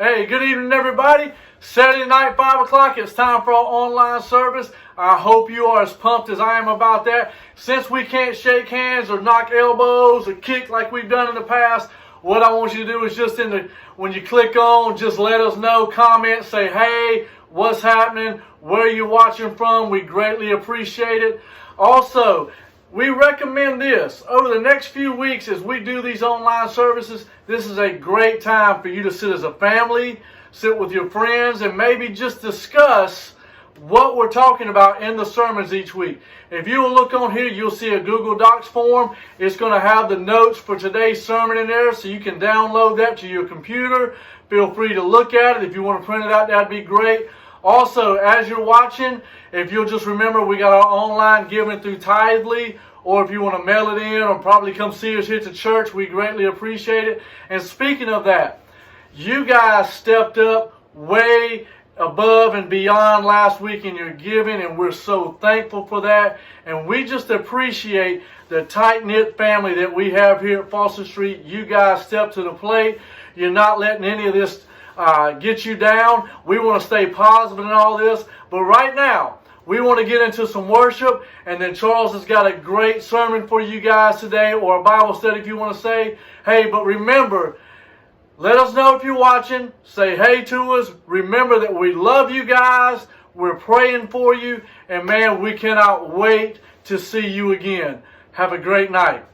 Hey, good evening, everybody. Saturday night, 5 o'clock, it's time for our online service. I hope you are as pumped as I am about that. Since we can't shake hands or knock elbows or kick like we've done in the past, what I want you to do is just when you click on, just let us know, comment, say, hey, what's happening, where are you watching from? We greatly appreciate it. Also, we recommend this. Over the next few weeks as we do these online services, this is a great time for you to sit as a family, sit with your friends, and maybe just discuss what we're talking about in the sermons each week. If you will look on here, you'll see a Google Docs form. It's going to have the notes for today's sermon in there, so you can download that to your computer. Feel free to look at it. If you want to print it out, that'd be great. Also, as you're watching, if you'll just remember, we got our online giving through Tithely, or if you want to mail it in or probably come see us here to church, we greatly appreciate it. And speaking of that, you guys stepped up way above and beyond last week in your giving, and we're so thankful for that. And we just appreciate the tight-knit family that we have here at Foster Street. You guys stepped to the plate. You're not letting any of this get you down. We want to stay positive in all this. But right now, we want to get into some worship, and then Charles has got a great sermon for you guys today, or a Bible study if you want to say. Hey, but remember, let us know if you're watching. Say hey to us. Remember that we love you guys. We're praying for you. And man, we cannot wait to see you again. Have a great night.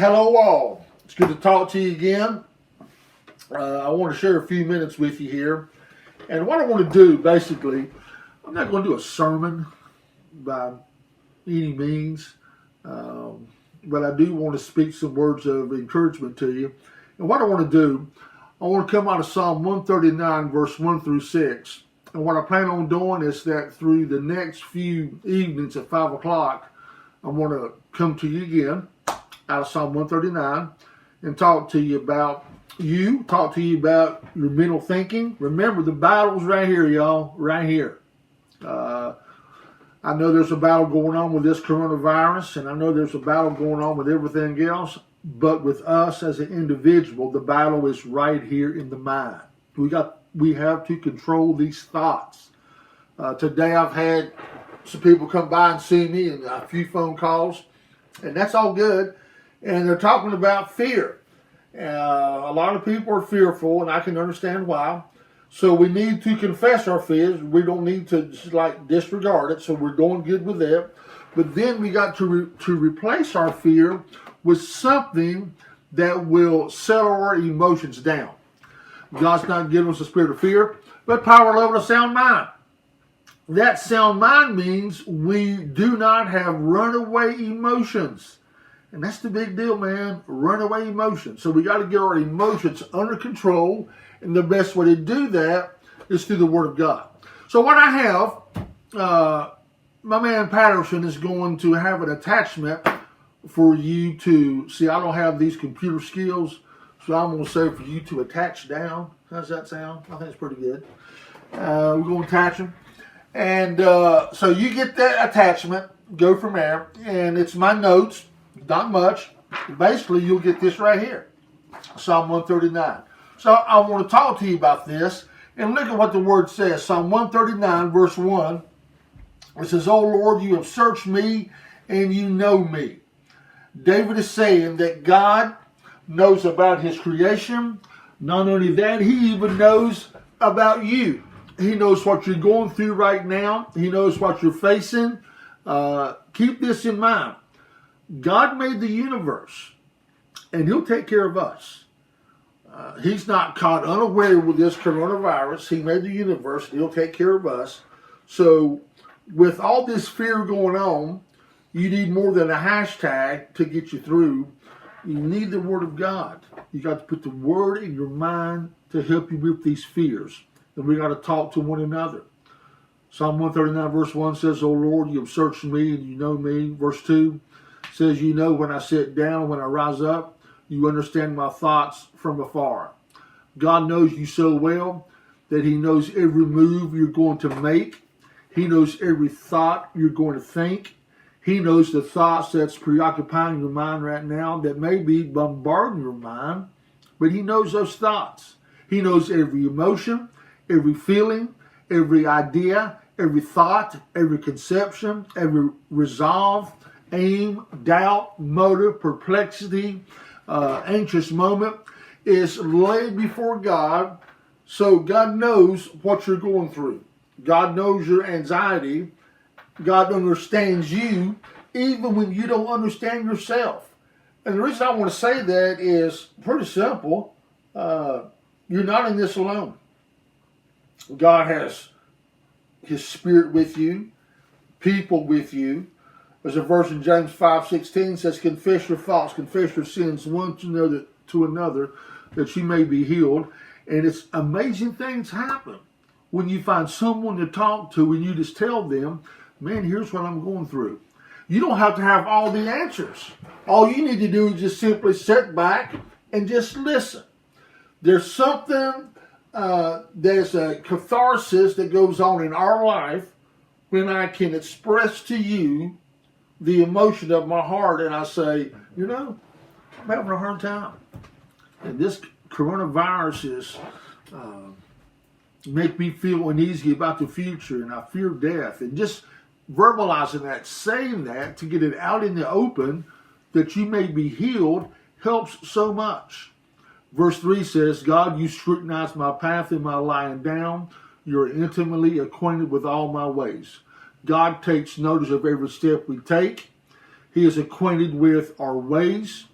Hello all. It's good to talk to you again. I want to share a few minutes with you here. And what I want to do, basically, I'm not going to do a sermon by any means, but I do want to speak some words of encouragement to you. And what I want to do, I want to come out of Psalm 139, verse 1 through 6. And what I plan on doing is that through the next few evenings at 5 o'clock, I want to come to you again out of Psalm 139 and talk to you about your mental thinking. Remember, the battle's right here, y'all, right here. I know there's a battle going on with this coronavirus, and I know there's a battle going on with everything else, but with us as an individual, the battle is right here in the mind. We have to control these thoughts. Today I've had some people come by and see me, and a few phone calls, and that's all good. And they're talking about fear. A lot of people are fearful, and I can understand why. So we need to confess our fears. We don't need to just disregard it. So we're going good with that. But then we got to replace our fear with something that will settle our emotions down. God's not giving us a spirit of fear, but power, love, and a sound mind. That sound mind means we do not have runaway emotions. And that's the big deal, man. Runaway emotions. So we got to get our emotions under control. And the best way to do that is through the Word of God. So what I have, my man Patterson is going to have an attachment for you to see. I don't have these computer skills, so I'm going to say for you to attach down. How does that sound? I think it's pretty good. We're going to attach them. And so you get that attachment, go from there, and it's my notes, not much. Basically, you'll get this right here, Psalm 139. So I want to talk to you about this, and look at what the Word says. Psalm 139, verse 1, it says, "O Lord, you have searched me, and you know me." David is saying that God knows about his creation. Not only that, he even knows about you. He knows what you're going through right now. He knows what you're facing. Keep this in mind. God made the universe, and he'll take care of us. He's not caught unaware with this coronavirus. He made the universe, and he'll take care of us. So with all this fear going on, you need more than a hashtag to get you through. You need the Word of God. You got to put the Word in your mind to help you with these fears. And we got to talk to one another. Psalm 139 verse 1 says, "O Lord, you have searched me and you know me." Verse 2 says, "You know when I sit down, when I rise up. You understand my thoughts from afar." God knows you so well that he knows every move you're going to make. He knows every thought you're going to think. He knows the thoughts that's preoccupying your mind right now that may be bombarding your mind, but he knows those thoughts. He knows every emotion, every feeling, every idea, every thought, every conception, every resolve, aim, doubt, motive, perplexity, anxious moment is laid before God. So God knows what you're going through. God knows your anxiety. God understands you even when you don't understand yourself. And the reason I want to say that is pretty simple. You're not in this alone. God has his Spirit with you, people with you. There's a verse in James 5:16 says, "Confess your faults, confess your sins one to another, that you may be healed." And it's amazing things happen when you find someone to talk to and you just tell them, "Man, here's what I'm going through." You don't have to have all the answers. All you need to do is just simply sit back and just listen. There's something, there's a catharsis that goes on in our life when I can express to you the emotion of my heart and I say, you know, I'm having a hard time. And this coronavirus is make me feel uneasy about the future and I fear death. And just verbalizing that, saying that to get it out in the open that you may be healed helps so much. Verse 3 says, "God, you scrutinize my path and my lying down. You're intimately acquainted with all my ways." God takes notice of every step we take. He is acquainted with our ways.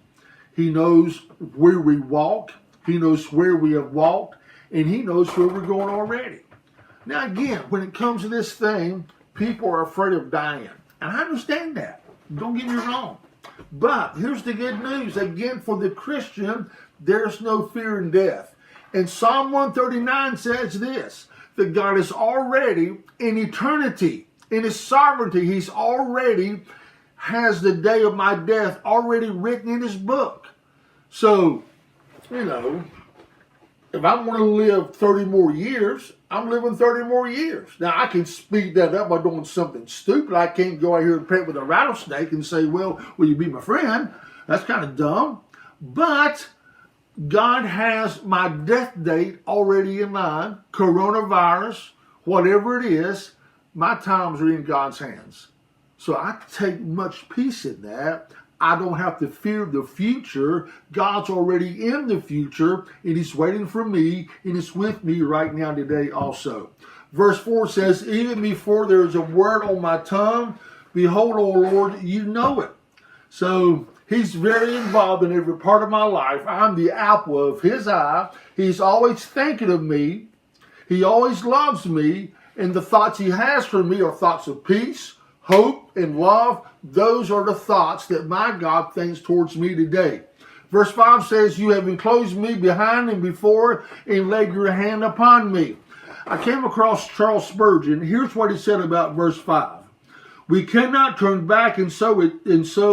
He knows where we walk. He knows where we have walked. And he knows where we're going already. Now again, when it comes to this thing, people are afraid of dying. And I understand that. Don't get me wrong. But here's the good news. Again, for the Christian, there's no fear in death. And Psalm 139 says this, that God is already in eternity, in his sovereignty, he's already has the day of my death already written in his book. So, you know, if I'm going to live 30 more years, I'm living 30 more years. Now, I can speed that up by doing something stupid. I can't go out here and pet with a rattlesnake and say, well, will you be my friend? That's kind of dumb. But God has my death date already in mind. Coronavirus, whatever it is, my times are in God's hands. So I take much peace in that. I don't have to fear the future. God's already in the future, and He's waiting for me, and He's with me right now today also. Verse 4 says, even before there is a word on my tongue, behold, O Lord, you know it. So He's very involved in every part of my life. I'm the apple of His eye. He's always thinking of me. He always loves me, and the thoughts He has for me are thoughts of peace, hope, and love. Those are the thoughts that my God thinks towards me today. Verse 5 says, you have enclosed me behind and before and laid your hand upon me. I came across Charles Spurgeon. Here's what he said about verse 5. We cannot turn back and so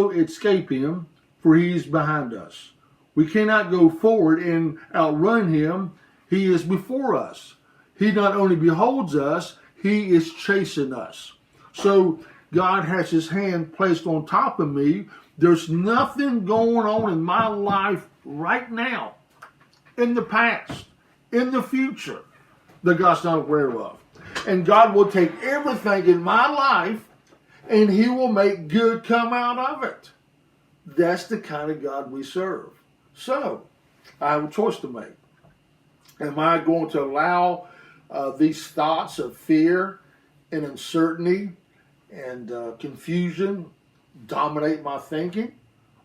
escape Him, for He is behind us. We cannot go forward and outrun Him. He is before us. He not only beholds us, He is chasing us. So God has His hand placed on top of me. There's nothing going on in my life right now, in the past, in the future, that God's not aware of. And God will take everything in my life and He will make good come out of it. That's the kind of God we serve. So, I have a choice to make. Am I going to allow these thoughts of fear and uncertainty and confusion dominate my thinking?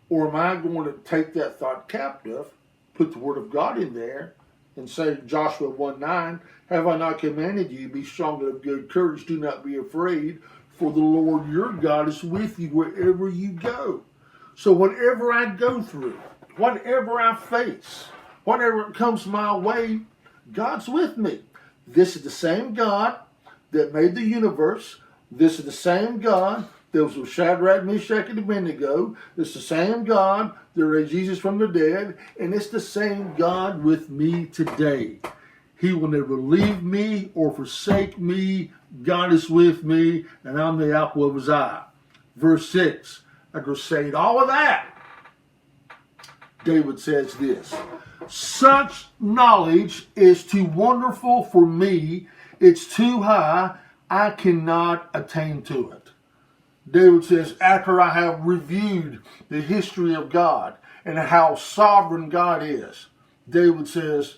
Or am I going to take that thought captive, put the Word of God in there, and say, Joshua 1:9, have I not commanded you, be strong and of good courage, do not be afraid, for the Lord your God is with you wherever you go. So whatever I go through, whatever I face, whatever comes my way, God's with me. This is the same God that made the universe. This is the same God that was with Shadrach, Meshach, and Abednego. It's the same God that raised Jesus from the dead. And it's the same God with me today. He will never leave me or forsake me. God is with me, and I'm the apple of His eye. Verse 6, after saying all of that, David says this, such knowledge is too wonderful for me. It's too high. I cannot attain to it. David says, after I have reviewed the history of God and how sovereign God is, David says,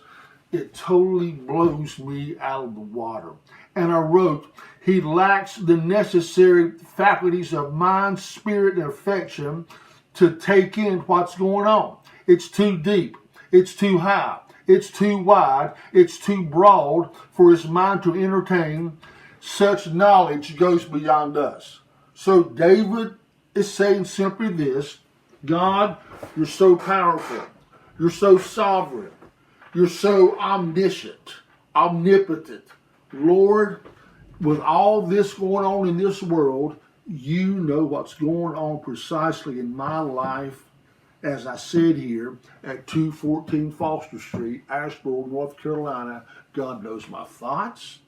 it totally blows me out of the water. And I wrote, He lacks the necessary faculties of mind, spirit, and affection to take in what's going on. It's too deep. It's too high. It's too wide. It's too broad for his mind to entertain. Such knowledge goes beyond us. So David is saying simply this, God, you're so powerful. You're so sovereign. You're so omniscient, omnipotent. Lord, with all this going on in this world, you know what's going on precisely in my life. As I sit here at 214 Foster Street, Asheboro, North Carolina, God knows my thoughts.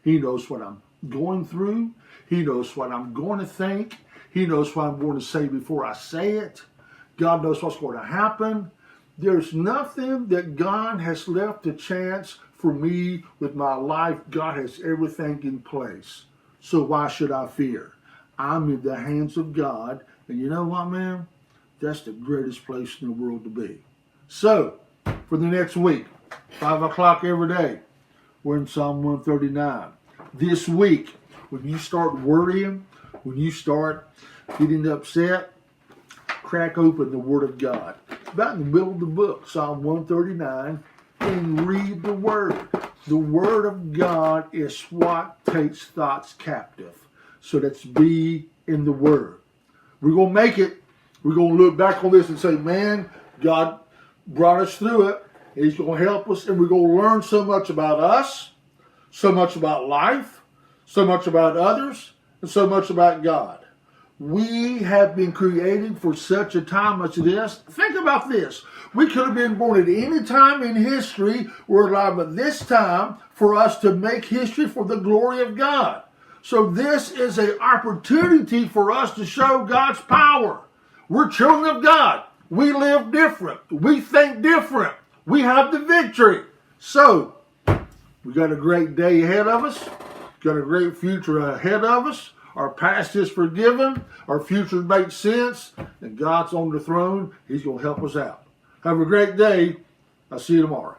He knows what I'm going through. He knows what I'm going to think. He knows what I'm going to say before I say it. God knows what's going to happen. There's nothing that God has left to chance for me with my life. God has everything in place. So why should I fear? I'm in the hands of God. And you know what, man? That's the greatest place in the world to be. So, for the next week, 5 o'clock every day, we're in Psalm 139. This week, when you start worrying, when you start getting upset, crack open the Word of God. About in the middle of the book, Psalm 139, and read the Word. The Word of God is what takes thoughts captive. So let's be in the Word. We're going to make it. We're going to look back on this and say, man, God brought us through it. And He's going to help us. And we're going to learn so much about us, so much about life, so much about others, and so much about God. We have been created for such a time as this. Think about this. We could have been born at any time in history. We're alive at this time for us to make history for the glory of God. So this is an opportunity for us to show God's power. We're children of God. We live different. We think different. We have the victory. So we got a great day ahead of us. Got a great future ahead of us. Our past is forgiven. Our future makes sense. And God's on the throne. He's going to help us out. Have a great day. I'll see you tomorrow.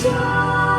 Child.